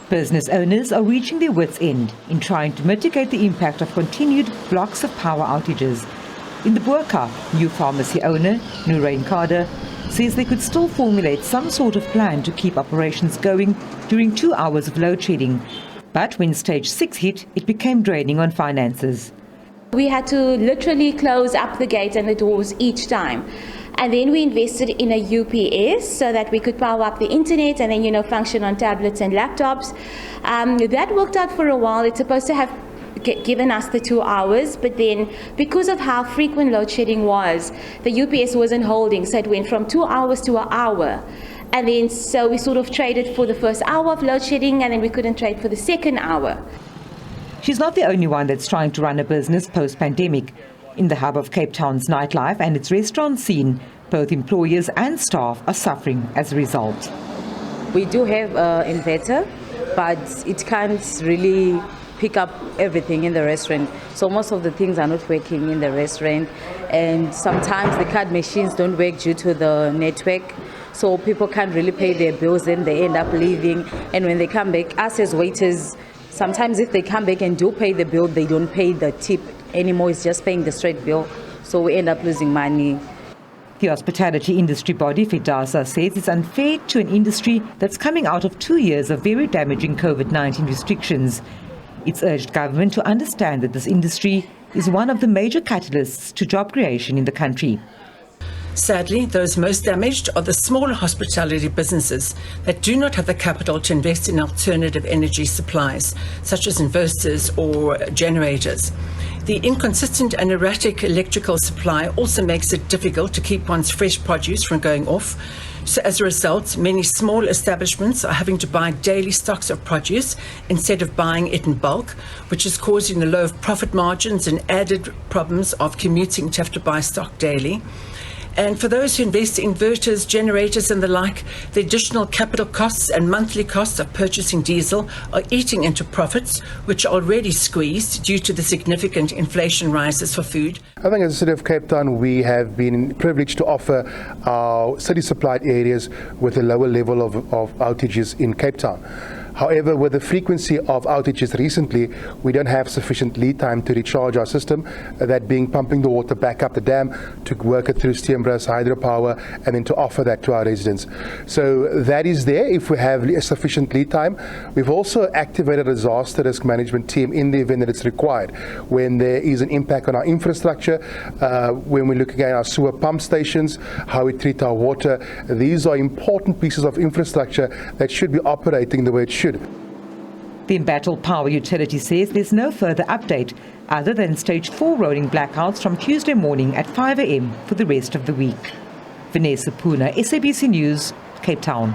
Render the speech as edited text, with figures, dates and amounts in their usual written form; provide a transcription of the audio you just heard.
Business owners are reaching their wits' end in trying to mitigate the impact of continued blocks of power outages. In the Boerka, new pharmacy owner, Nurain Kader, says they could still formulate some sort of plan to keep operations going during 2 hours of load shedding. But when stage 6 hit, it became draining on finances. We had to literally close up the gates and the doors each time. And then we invested in a UPS so that we could power up the internet and then, function on tablets and laptops. That worked out for a while. It's supposed to have given us the 2 hours, but then because of how frequent load shedding was, the UPS wasn't holding, so it went from 2 hours to an hour. And then so we sort of traded for the first hour of load shedding, and then we couldn't trade for the second hour. She's not the only one that's trying to run a business post-pandemic. In the hub of Cape Town's nightlife and its restaurant scene, both employers and staff are suffering as a result. We do have an inverter, but it can't really pick up everything in the restaurant. So most of the things are not working in the restaurant, and sometimes the card machines don't work due to the network. So people can't really pay their bills, and they end up leaving. And when they come back, us as waiters, sometimes if they come back and do pay the bill, they don't pay the tip anymore. It's just paying the straight bill. So we end up losing money. The hospitality industry body, Fedhasa, says it's unfair to an industry that's coming out of 2 years of very damaging COVID-19 restrictions. It's urged government to understand that this industry is one of the major catalysts to job creation in the country. Sadly, those most damaged are the smaller hospitality businesses that do not have the capital to invest in alternative energy supplies, such as inverters or generators. The inconsistent and erratic electrical supply also makes it difficult to keep one's fresh produce from going off. So as a result, many small establishments are having to buy daily stocks of produce instead of buying it in bulk, which is causing the low profit margins and added problems of commuting to have to buy stock daily. And for those who invest in inverters, generators and the like, the additional capital costs and monthly costs of purchasing diesel are eating into profits, which are already squeezed due to the significant inflation rises for food. I think as the City of Cape Town, we have been privileged to offer our city-supplied areas with a lower level of outages in Cape Town. However, with the frequency of outages recently, we don't have sufficient lead time to recharge our system, that being pumping the water back up the dam to work it through Steenbras hydropower and then to offer that to our residents. So that is there if we have a sufficient lead time. We've also activated a disaster risk management team in the event that it's required. When there is an impact on our infrastructure, when we're looking at our sewer pump stations, how we treat our water, these are important pieces of infrastructure that should be operating the way it should. The embattled power utility says there's no further update other than stage 4 rolling blackouts from Tuesday morning at 5 a.m. for the rest of the week. Vanessa Puna, SABC News, Cape Town.